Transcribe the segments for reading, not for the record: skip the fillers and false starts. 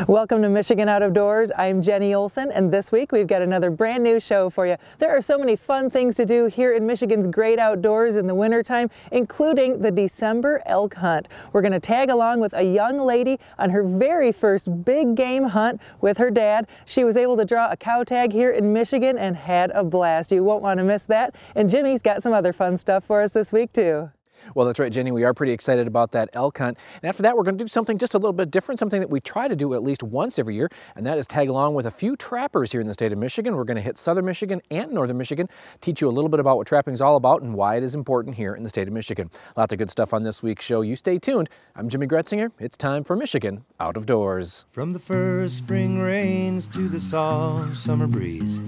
Welcome to Michigan Out of Doors. I'm Jenny Olson, and this week we've got another brand new show for you. There are so many fun things to do here in Michigan's great outdoors in the wintertime, including the December elk hunt. We're going to tag along with a young lady on her very first big game hunt with her dad. She was able to draw a cow tag here in Michigan and had a blast. You won't want to miss that. And Jimmy's got some other fun stuff for us this week too. Well, that's right, Jenny. We are pretty excited about that elk hunt. And after that, we're going to do something just a little bit different, something that we try to do at least once every year, and that is tag along with a few trappers here in the state of Michigan. We're going to hit southern Michigan and northern Michigan, teach you a little bit about what trapping is all about and why it is important here in the state of Michigan. Lots of good stuff on this week's show. You stay tuned. I'm Jimmy Gretzinger. It's time for Michigan Out of Doors. From the first spring rains to the soft summer breeze,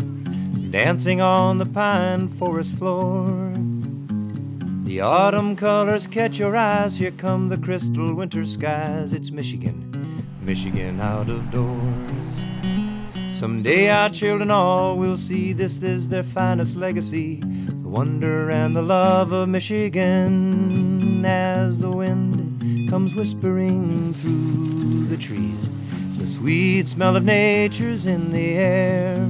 dancing on the pine forest floor, the autumn colors catch your eyes. Here come the crystal winter skies. It's Michigan, Michigan out of doors. Someday our children all will see this is their finest legacy, the wonder and the love of Michigan. As the wind comes whispering through the trees, the sweet smell of nature's in the air.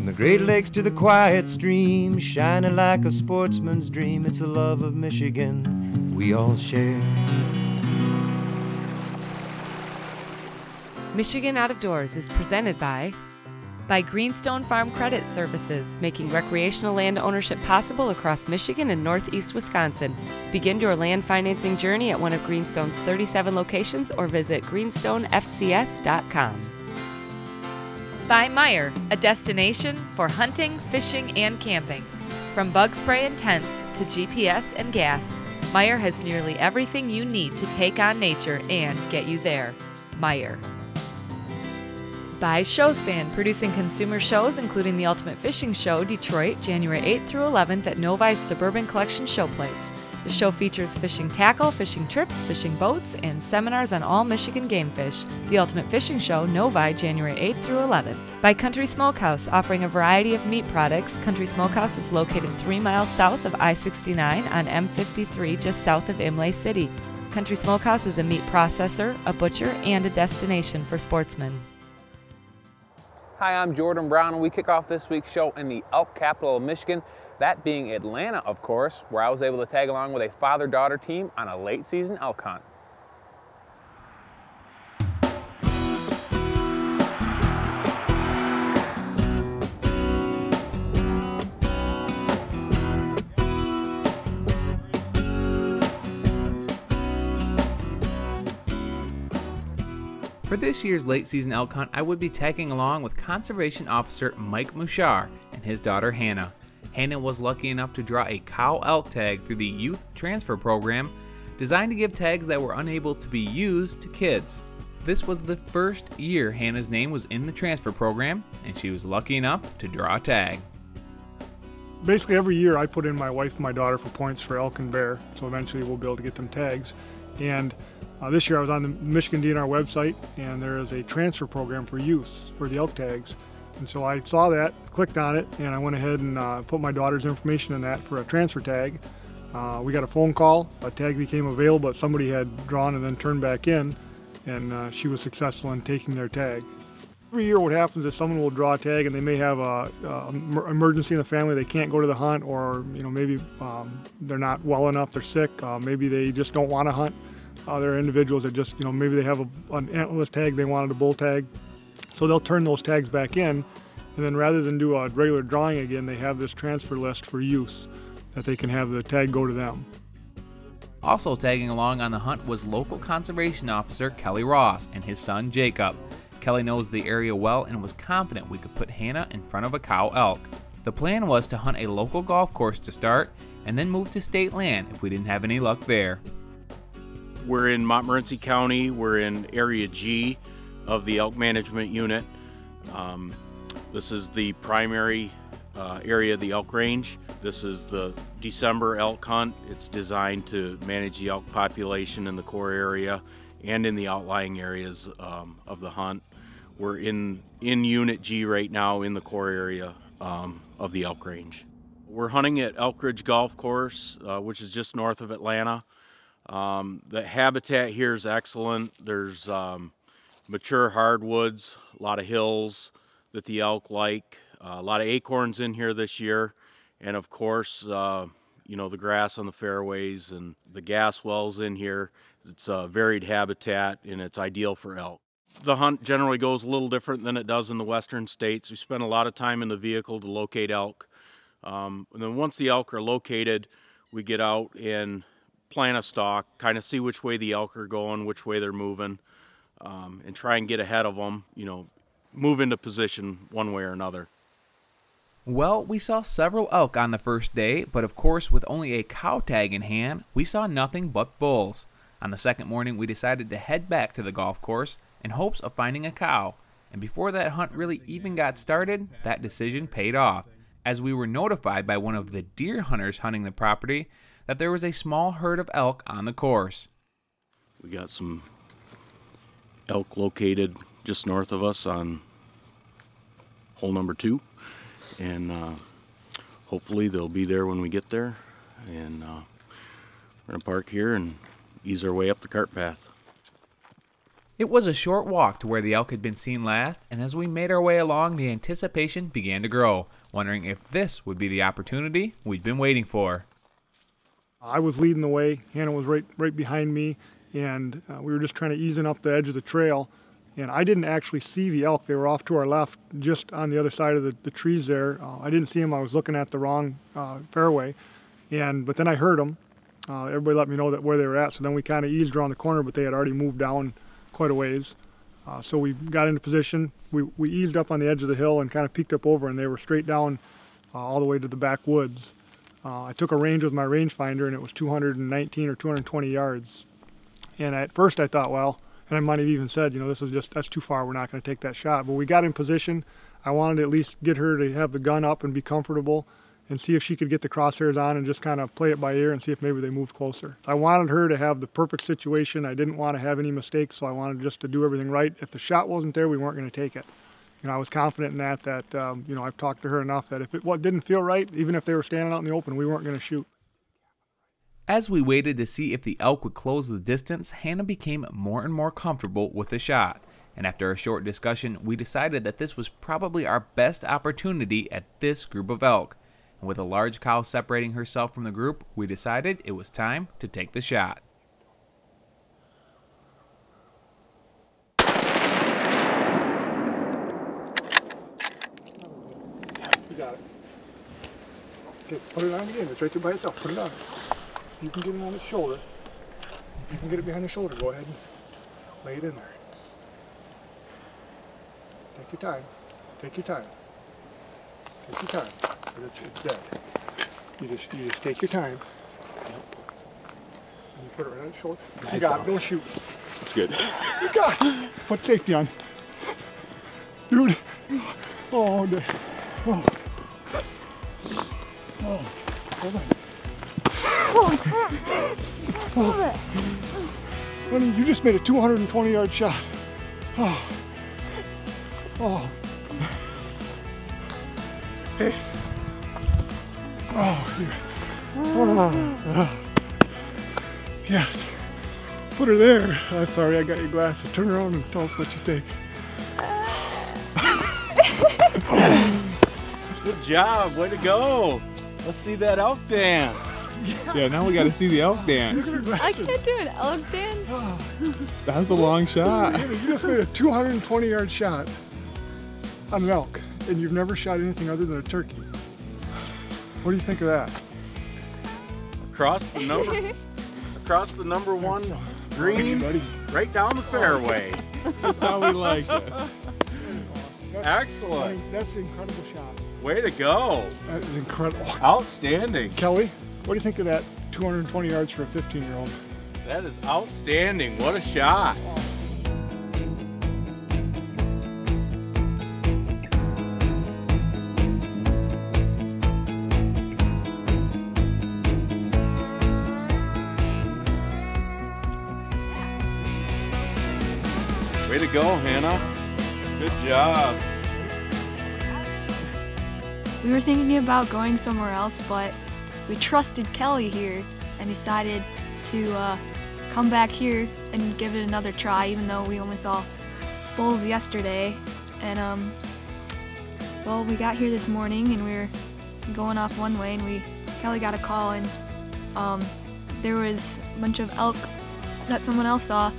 The Great Lakes to the quiet stream, shining like a sportsman's dream. It's a love of Michigan we all share. Michigan Out of Doors is presented by Greenstone Farm Credit Services, making recreational land ownership possible across Michigan and northeast Wisconsin. Begin your land financing journey at one of Greenstone's 37 locations or visit greenstonefcs.com. By Meijer, a destination for hunting, fishing, and camping. From bug spray and tents to GPS and gas, Meijer has nearly everything you need to take on nature and get you there. Meijer. By Showspan, producing consumer shows including the Ultimate Fishing Show, Detroit, January 8th through 11th at Novi's Suburban Collection Showplace. The show features fishing tackle, fishing trips, fishing boats, and seminars on all Michigan game fish. The Ultimate Fishing Show, Novi, January 8th through 11th. By Country Smokehouse, offering a variety of meat products. Country Smokehouse is located 3 miles south of I-69 on M53, just south of Imlay City. Country Smokehouse is a meat processor, a butcher, and a destination for sportsmen. Hi, I'm Jordan Brown, and we kick off this week's show in the Elk Capital of Michigan, that being Atlanta, of course, where I was able to tag along with a father-daughter team on a late-season elk hunt. For this year's late season elk hunt, I would be tagging along with Conservation Officer Mike Mouchard and his daughter Hannah. Hannah was lucky enough to draw a cow elk tag through the youth transfer program designed to give tags that were unable to be used to kids. This was the first year Hannah's name was in the transfer program, and she was lucky enough to draw a tag. Basically every year I put in my wife and my daughter for points for elk and bear, so eventually we'll be able to get them tags. And this year I was on the Michigan DNR website, and there is a transfer program for youth for the elk tags. And so I saw that, clicked on it, and I went ahead and put my daughter's information in that for a transfer tag. We got a phone call, a tag became available that somebody had drawn and then turned back in, and she was successful in taking their tag. Every year what happens is someone will draw a tag and they may have an emergency in the family, they can't go to the hunt, or maybe they're not well enough, they're sick, maybe they just don't want to hunt. There are individuals that just, maybe they have an antlerless tag, they wanted a bull tag. So they'll turn those tags back in, and then rather than do a regular drawing again, they have this transfer list for use that they can have the tag go to them. Also tagging along on the hunt was local conservation officer Kelly Ross and his son Jacob. Kelly knows the area well and was confident we could put Hannah in front of a cow elk. The plan was to hunt a local golf course to start and then move to state land if we didn't have any luck there. We're in Montmorency County, we're in Area G of the Elk Management Unit. This is the primary area of the elk range. This is the December elk hunt. It's designed to manage the elk population in the core area and in the outlying areas of the hunt. We're in Unit G right now in the core area of the elk range. We're hunting at Elk Ridge Golf Course, which is just north of Atlanta. The habitat here is excellent. There's mature hardwoods, a lot of hills that the elk like, a lot of acorns in here this year, and of course, you know, the grass on the fairways and the gas wells in here. It's a varied habitat and it's ideal for elk. The hunt generally goes a little different than it does in the western states. We spend a lot of time in the vehicle to locate elk. And then once the elk are located, we get out and plan a stalk, kind of see which way the elk are going, which way they're moving, and try and get ahead of them, you know, move into position one way or another. Well, we saw several elk on the first day, but of course with only a cow tag in hand, we saw nothing but bulls. On the second morning, we decided to head back to the golf course in hopes of finding a cow. And before that hunt really even got started, that decision paid off, as we were notified by one of the deer hunters hunting the property that there was a small herd of elk on the course. We got some elk located just north of us on hole number 2, and hopefully they'll be there when we get there, and we're gonna park here and ease our way up the cart path. It was a short walk to where the elk had been seen last, and as we made our way along, the anticipation began to grow, wondering if this would be the opportunity we'd been waiting for. I was leading the way, Hannah was right behind me, and we were just trying to ease in up the edge of the trail. And I didn't actually see the elk. They were off to our left, just on the other side of the trees there. I didn't see them. I was looking at the wrong fairway. But then I heard them. Everybody let me know where they were at. So then we kind of eased around the corner, but they had already moved down quite a ways. So we got into position. We eased up on the edge of the hill and kind of peeked up over, and they were straight down all the way to the backwoods. I took a range with my rangefinder, and it was 219 or 220 yards. And at first I thought, well, and I might have even said, you know, that's too far, we're not going to take that shot. But we got in position. I wanted to at least get her to have the gun up and be comfortable and see if she could get the crosshairs on and just kind of play it by ear and see if maybe they moved closer. I wanted her to have the perfect situation. I didn't want to have any mistakes, so I wanted just to do everything right. If the shot wasn't there, we weren't going to take it. You know, I was confident in that you know, I've talked to her enough that if it didn't feel right, even if they were standing out in the open, we weren't going to shoot. As we waited to see if the elk would close the distance, Hannah became more and more comfortable with the shot. And after a short discussion, we decided that this was probably our best opportunity at this group of elk. And with a large cow separating herself from the group, we decided it was time to take the shot. You got it. Okay, put it on again. It's right there by itself. Put it on. You can get it on the shoulder. You can get it behind the shoulder. Go ahead and lay it in there. Take your time. Take your time. Take your time. But it's dead. You just take your time. And you put it right on the shoulder. You got it. Don't shoot. That's good. You got it. Put safety on. Dude. Oh, no. Oh. Oh. Hold on. Oh. Honey, you just made a 220-yard shot. Oh. Oh. Hey. Oh, here. Oh. Yes. Put her there. I'm sorry, I got your glasses. Turn around and tell us what you think. Good job. Way to go. Let's see that elk dance. Yeah, now we got to see the elk dance. I can't do an elk dance. That's a long shot. You just made a 220-yard shot on an elk, and you've never shot anything other than a turkey. What do you think of that? Across the number one green, right down the fairway. That's how we like it. Excellent. That's an incredible shot. Way to go. That is incredible. Outstanding. Kelly, what do you think of that 220 yards for a 15-year-old? That is outstanding. What a shot. Way to go, Hannah. Good job. We were thinking about going somewhere else, but we trusted Kelly here and decided to come back here and give it another try, even though we only saw bulls yesterday, and well, we got here this morning and we were going off one way, and Kelly got a call, and there was a bunch of elk that someone else saw.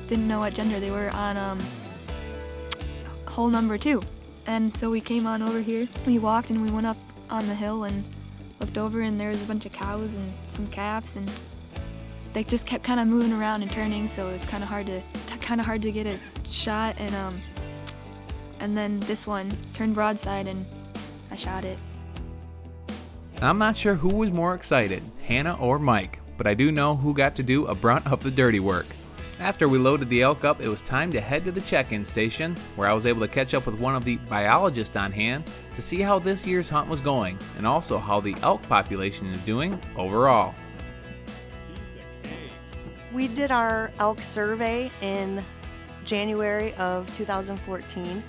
Didn't know what gender they were on hole number 2. And so we came on over here. We walked and we went up on the hill and looked over, and there was a bunch of cows and some calves, and they just kept kind of moving around and turning, so it was kind of hard to get a shot. And then this one turned broadside and I shot it. I'm not sure who was more excited, Hannah or Mike, but I do know who got to do a brunt of the dirty work. After we loaded the elk up, it was time to head to the check-in station, where I was able to catch up with one of the biologists on hand to see how this year's hunt was going, and also how the elk population is doing overall. We did our elk survey in January of 2014,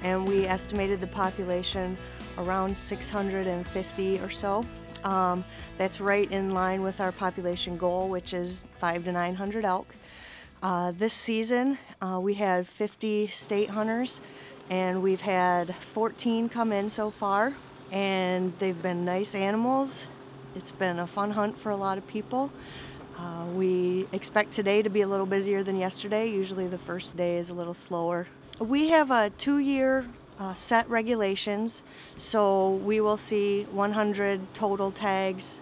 and we estimated the population around 650 or so. That's right in line with our population goal, which is 500 to 900 elk. This season, we had 50 state hunters, and we've had 14 come in so far, and they've been nice animals. It's been a fun hunt for a lot of people. We expect today to be a little busier than yesterday. Usually the first day is a little slower. We have a 2-year set regulations, so we will see 100 total tags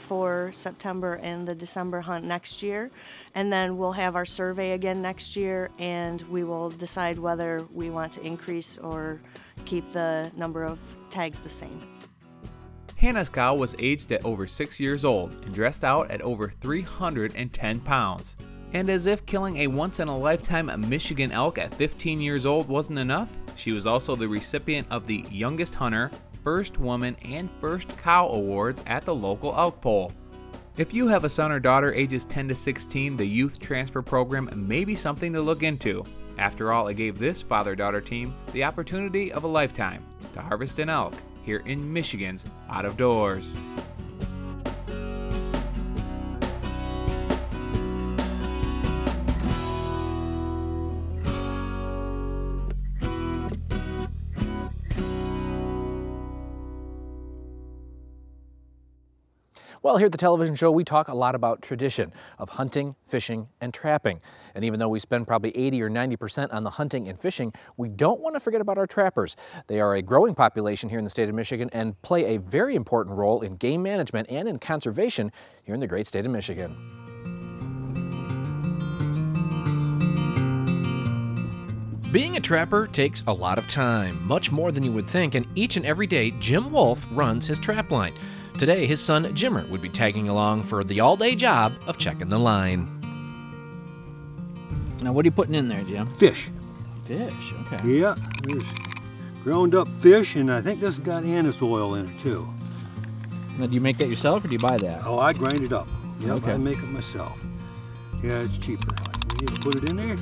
for September and the December hunt next year, and then we'll have our survey again next year, and we will decide whether we want to increase or keep the number of tags the same. Hannah's cow was aged at over 6 years old and dressed out at over 310 pounds. And as if killing a once-in-a-lifetime Michigan elk at 15 years old wasn't enough, she was also the recipient of the Youngest Hunter, First Woman, and First Cow awards at the local elk poll. If you have a son or daughter ages 10 to 16, the youth transfer program may be something to look into. After all, it gave this father-daughter team the opportunity of a lifetime to harvest an elk here in Michigan's Out of Doors. Well, here at the television show, we talk a lot about tradition of hunting, fishing, and trapping. And even though we spend probably 80 or 90% on the hunting and fishing, we don't want to forget about our trappers. They are a growing population here in the state of Michigan and play a very important role in game management and in conservation here in the great state of Michigan. Being a trapper takes a lot of time, much more than you would think, and each and every day, Jim Wolf runs his trap line. Today, his son, Jimmer, would be tagging along for the all-day job of checking the line. Now, what are you putting in there, Jim? Fish. Fish, okay. Yeah, there's ground up fish, and I think this has got anise oil in it, too. Now, do you make that yourself, or do you buy that? Oh, I grind it up. Yep, okay. I make it myself. Yeah, it's cheaper. You just put it in there.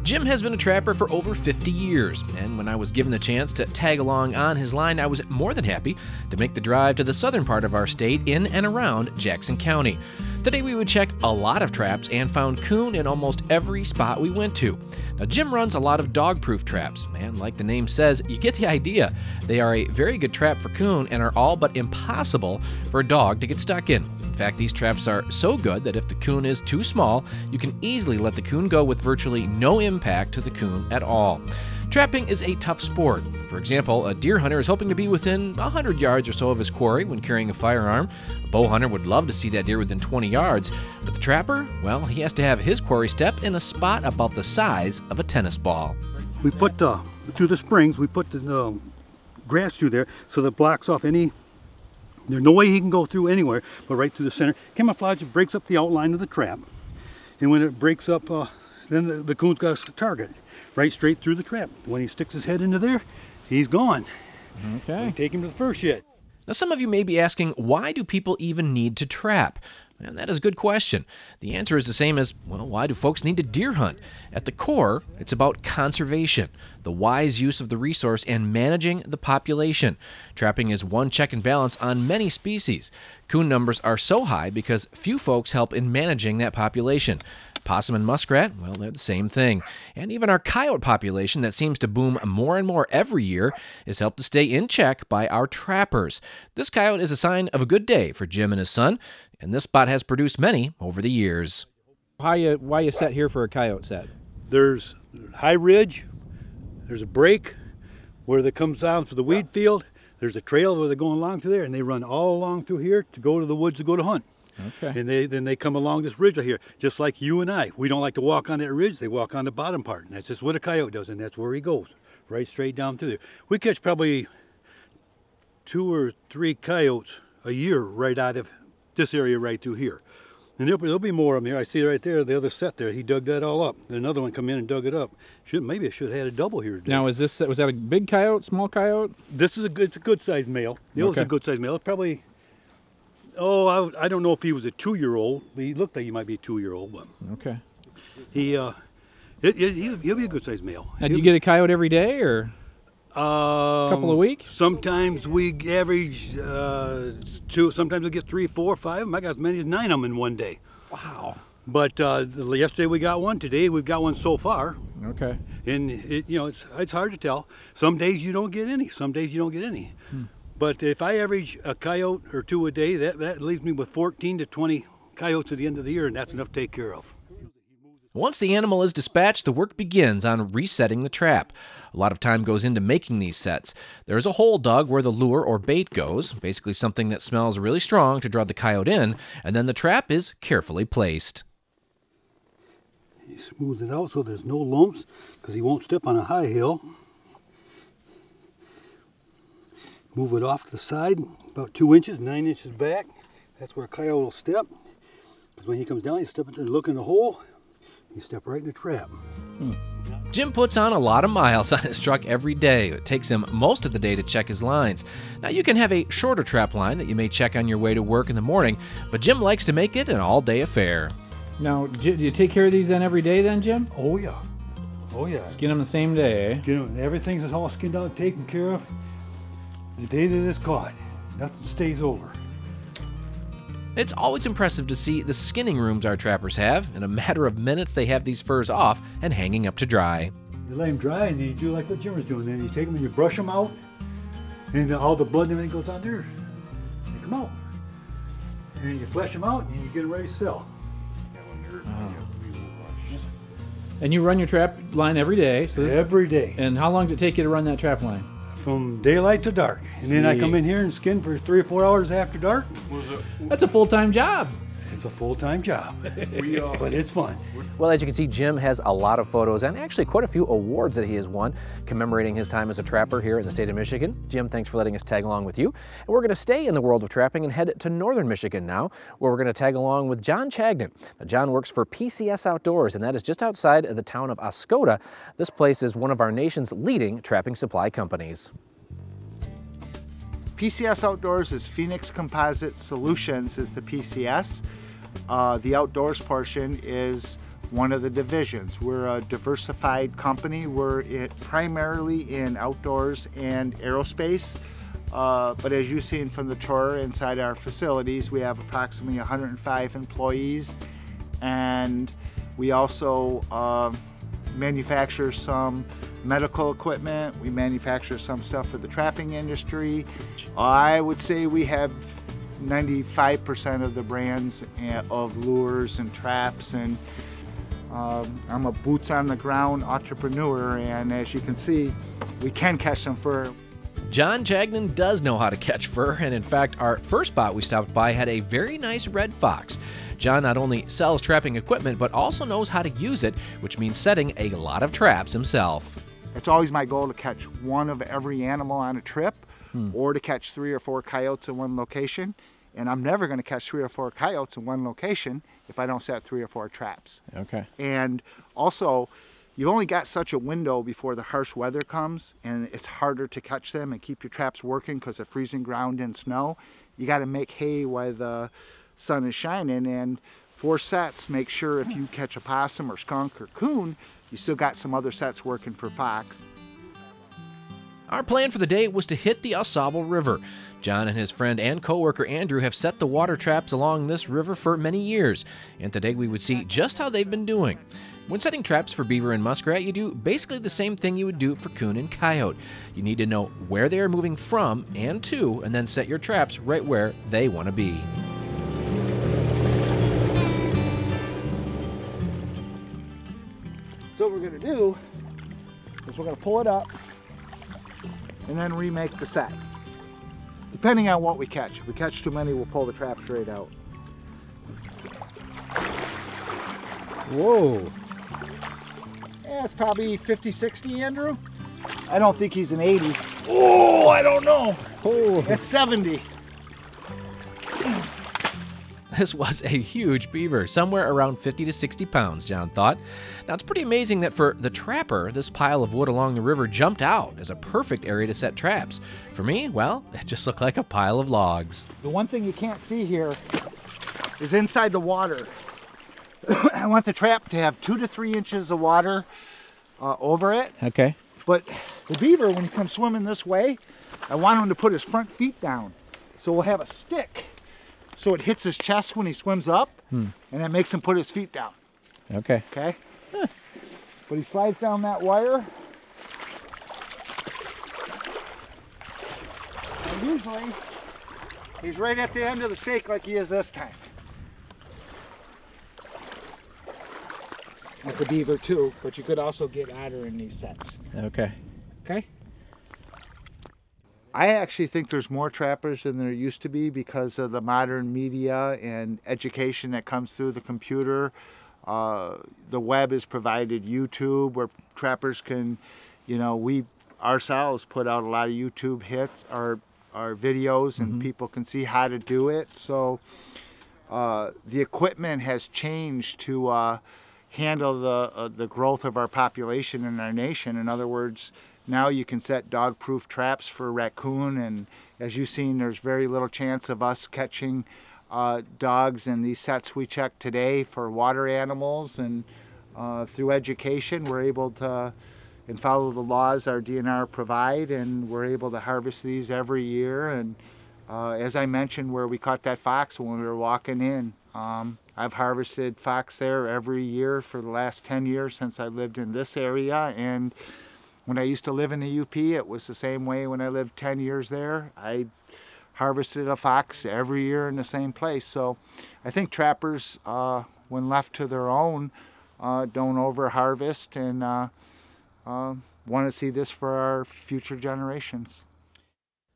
Jim has been a trapper for over 50 years, and when I was given the chance to tag along on his line, I was more than happy to make the drive to the southern part of our state in and around Jackson County. Today we would check a lot of traps and found coon in almost every spot we went to. Now, Jim runs a lot of dog-proof traps, and like the name says, you get the idea. They are a very good trap for coon and are all but impossible for a dog to get stuck in. In fact, these traps are so good that if the coon is too small, you can easily let the coon go with virtually no impact to the coon at all. Trapping is a tough sport. For example, a deer hunter is hoping to be within 100 yards or so of his quarry when carrying a firearm. A bow hunter would love to see that deer within 20 yards, but the trapper, well, he has to have his quarry step in a spot about the size of a tennis ball. We put through the springs, we put the grass through there so that it blocks off any. There's no way he can go through anywhere, but right through the center. Camouflage breaks up the outline of the trap, and when it breaks up, then the coon's got a target right straight through the trap. When he sticks his head into there, he's gone. Okay. We take him to the first shed. Now, some of you may be asking, why do people even need to trap? And that is a good question. The answer is the same as, well, why do folks need to deer hunt? At the core, it's about conservation, the wise use of the resource, and managing the population. Trapping is one check and balance on many species. Coon numbers are so high because few folks help in managing that population. Possum and muskrat, well, they're the same thing. And even our coyote population that seems to boom more and more every year is helped to stay in check by our trappers. This coyote is a sign of a good day for Jim and his son, and this spot has produced many over the years. Why you set here for a coyote set? There's high ridge, there's a break where it comes down to the weed field, there's a trail where they're going along through there, and they run all along through here to go to the woods to go to hunt. Okay. And then they come along this ridge right here, just like you and I. We don't like to walk on that ridge, they walk on the bottom part, and that's just what a coyote does, and that's where he goes, right straight down through there. We catch probably 2 or 3 coyotes a year right out of this area right through here. And there'll be more of them here. I see right there, the other set there. He dug that all up. Then another one come in and dug it up. Maybe I should have had a double here today. Now, was that a big coyote, small coyote? This is it's a good sized male. It was a good sized male. It's probably, I don't know if he was a 2-year-old. He looked like he might be a 2-year-old, but okay. He'll be a good sized male. Now, do you get a coyote every day or? A couple of weeks? Sometimes we average 2, sometimes we get 3, 4, 5 of them. I got as many as 9 of them in one day. Wow. But yesterday we got one, today we've got one so far. Okay. And it's hard to tell. Some days you don't get any, some days you don't get any. But if I average a coyote or 2 a day, that leaves me with 14 to 20 coyotes at the end of the year, and that's enough to take care of. Once the animal is dispatched, the work begins on resetting the trap. A lot of time goes into making these sets. There's a hole dug where the lure or bait goes, basically something that smells really strong to draw the coyote in, and then the trap is carefully placed. You smooth it out so there's no lumps, because he won't step on a high hill. Move it off to the side, about 2 inches, 9 inches back. That's where a coyote will step. Because when he comes down, he step into and look in the hole. You step right in the trap. Jim puts on a lot of miles on his truck every day. It takes him most of the day to check his lines. Now, you can have a shorter trap line that you may check on your way to work in the morning, but Jim likes to make it an all-day affair. Now, do you take care of these then every day then, Jim? Oh, yeah. Oh, yeah. Skin them the same day, eh? Everything's all skinned out, taken care of. The day that it's caught, nothing stays over. It's always impressive to see the skinning rooms our trappers have. In a matter of minutes, they have these furs off and hanging up to dry. You lay them dry and you do like what Jim was doing. Then you take them and you brush them out, and all the blood and everything goes on there. They come out. And you flesh them out and you get them ready to sell. And you run your trap line every day? So every day. And how long does it take you to run that trap line? From daylight to dark. And then I come in here and skin for 3 or 4 hours after dark. That's a full-time job. It's a full-time job, but it's fun. Well, as you can see, Jim has a lot of photos and actually quite a few awards that he has won commemorating his time as a trapper here in the state of Michigan. Jim, thanks for letting us tag along with you. And we're going to stay in the world of trapping and head to northern Michigan now, where we're going to tag along with John Chagnon. Now, John works for PCS Outdoors, and that is just outside of the town of Oscoda. This place is one of our nation's leading trapping supply companies. PCS Outdoors is Phoenix Composite Solutions is the PCS. The outdoors portion is one of the divisions. We're a diversified company. We're primarily in outdoors and aerospace. But as you've seen from the tour inside our facilities, we have approximately 105 employees. And we also manufacture some medical equipment. We manufacture some stuff for the trapping industry. I would say we have 95% of the brands of lures and traps, and I'm a boots on the ground entrepreneur, and as you can see, we can catch some fur. John Chagnon does know how to catch fur, and in fact, our first spot we stopped by had a very nice red fox. John not only sells trapping equipment, but also knows how to use it, which means setting a lot of traps himself. It's always my goal to catch one of every animal on a trip, or to catch 3 or 4 coyotes in one location. And I'm never going to catch 3 or 4 coyotes in one location if I don't set 3 or 4 traps. Okay. And also, you've only got such a window before the harsh weather comes, and it's harder to catch them and keep your traps working because of freezing ground and snow. You got to make hay while the sun is shining, and 4 sets make sure if you catch a possum or skunk or coon, you still got some other sets working for fox. Our plan for the day was to hit the Ausable River. John and his friend and co-worker Andrew have set the water traps along this river for many years, and today we would see just how they've been doing. When setting traps for beaver and muskrat, you do basically the same thing you would do for coon and coyote. You need to know where they are moving from and to, and then set your traps right where they want to be. So what we're going to do is we're going to pull it up and then remake the set. Depending on what we catch. If we catch too many, we'll pull the trap straight out. Whoa. Yeah, it's probably 50, 60, Andrew. I don't think he's an 80. Oh, I don't know. Oh. It's 70. This was a huge beaver, somewhere around 50 to 60 pounds, John thought. Now, it's pretty amazing that for the trapper, this pile of wood along the river jumped out as a perfect area to set traps. For me, well, it just looked like a pile of logs. The one thing you can't see here is inside the water. I want the trap to have 2 to 3 inches of water over it. Okay. But the beaver, when he comes swimming this way, I want him to put his front feet down. So we'll have a stick. So it hits his chest when he swims up, and that makes him put his feet down. Okay. Okay? Huh. But he slides down that wire. And usually, he's right at the end of the stake like he is this time. That's a beaver too, but you could also get otter in these sets. Okay. Okay? I actually think there's more trappers than there used to be because of the modern media and education that comes through the computer. The web has provided YouTube where trappers can, you know, we ourselves put out a lot of YouTube hits, our videos, and people can see how to do it. So the equipment has changed to handle the growth of our population in our nation. In other words, now you can set dog-proof traps for raccoon, and as you've seen, there's very little chance of us catching dogs in these sets we check today for water animals. And through education, we're able to and follow the laws our DNR provide, and we're able to harvest these every year. And as I mentioned, where we caught that fox when we were walking in, I've harvested fox there every year for the last 10 years since I lived in this area. And when I used to live in the UP, it was the same way when I lived 10 years there. I harvested a fox every year in the same place. So I think trappers, when left to their own, don't over-harvest and want to see this for our future generations.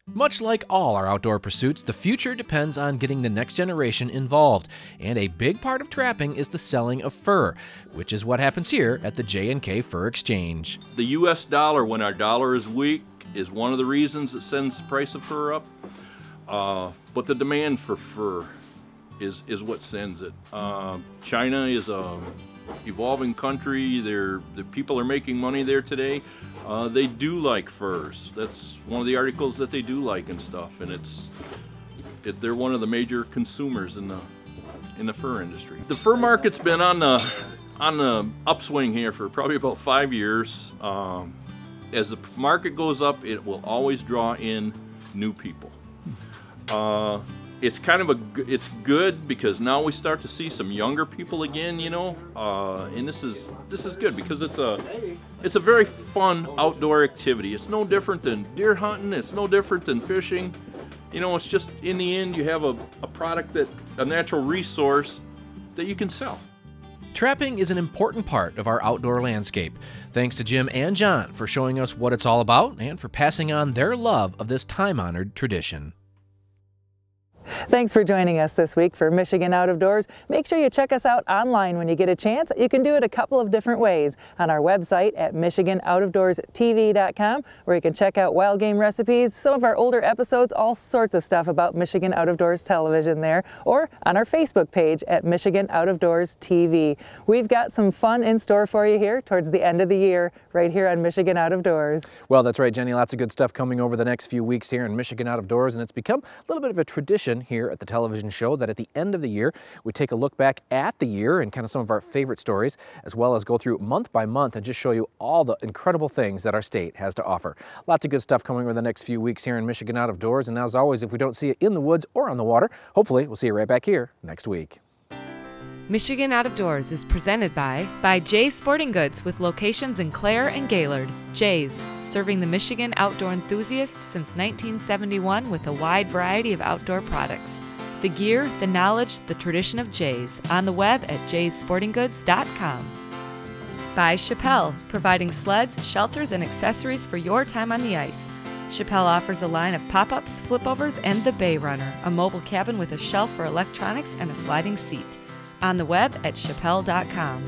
Much like all our outdoor pursuits, the future depends on getting the next generation involved, and a big part of trapping is the selling of fur, which is what happens here at the J&K Fur Exchange. The US dollar, when our dollar is weak, is one of the reasons it sends the price of fur up, but the demand for fur is what sends it. China is a evolving country. The people are making money there today. They do like furs. That's one of the articles that they do like and stuff, and they're one of the major consumers in the fur industry. The fur market's been on the upswing here for probably about 5 years. As the market goes up, it will always draw in new people. It's kind of it's good because now we start to see some younger people again, you know, and this is good because it's a very fun outdoor activity. It's no different than deer hunting. It's no different than fishing. You know, it's just in the end you have a product a natural resource that you can sell. Trapping is an important part of our outdoor landscape. Thanks to Jim and John for showing us what it's all about and for passing on their love of this time-honored tradition. Thanks for joining us this week for Michigan Out of Doors. Make sure you check us out online when you get a chance. You can do it a couple of different ways on our website at michiganoutofdoorstv.com, where you can check out wild game recipes, some of our older episodes, all sorts of stuff about Michigan Out of Doors television there, or on our Facebook page at Michigan Out of Doors TV. We've got some fun in store for you here towards the end of the year, right here on Michigan Out of Doors. Well, that's right, Jenny. Lots of good stuff coming over the next few weeks here in Michigan Out of Doors, and it's become a little bit of a tradition tradition here at the television show that at the end of the year, we take a look back at the year and kind of some of our favorite stories, as well as go through month by month and just show you all the incredible things that our state has to offer. Lots of good stuff coming over the next few weeks here in Michigan Out of Doors. And as always, if we don't see you in the woods or on the water, hopefully we'll see you right back here next week. Michigan Out of Doors is presented by Jay's Sporting Goods with locations in Clare and Gaylord. Jay's, serving the Michigan outdoor enthusiast since 1971 with a wide variety of outdoor products. The gear, the knowledge, the tradition of Jay's, on the web at jayssportinggoods.com. By Chappelle, providing sleds, shelters, and accessories for your time on the ice. Chappelle offers a line of pop-ups, flipovers, and the Bay Runner, a mobile cabin with a shelf for electronics and a sliding seat. On the web at chappelle.com.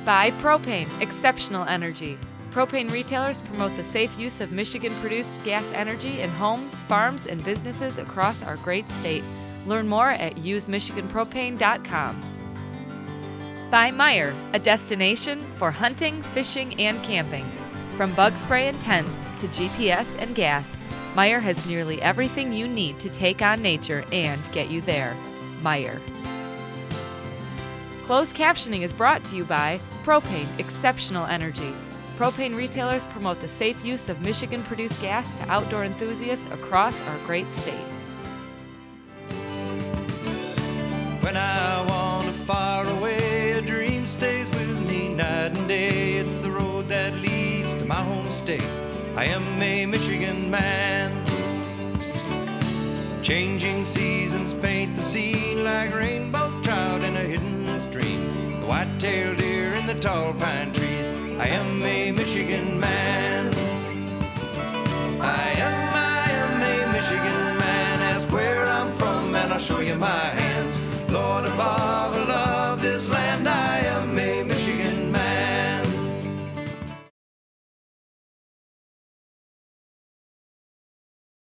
By Propane, exceptional energy. Propane retailers promote the safe use of Michigan-produced gas energy in homes, farms, and businesses across our great state. Learn more at usemichiganpropane.com. By Meijer, a destination for hunting, fishing, and camping. From bug spray and tents to GPS and gas, Meijer has nearly everything you need to take on nature and get you there. Meijer. Closed captioning is brought to you by Propane, exceptional energy. Propane retailers promote the safe use of Michigan-produced gas to outdoor enthusiasts across our great state. When I wander far away, a dream stays with me night and day. It's the road that leads to my home state. I am a Michigan man. Changing seasons paint the scene like rainbow trout in a hidden stream. The white-tailed deer in the tall pine trees. I am a Michigan man. I am a Michigan man. Ask where I'm from and I'll show you my hands. Lord above, I love this land. I am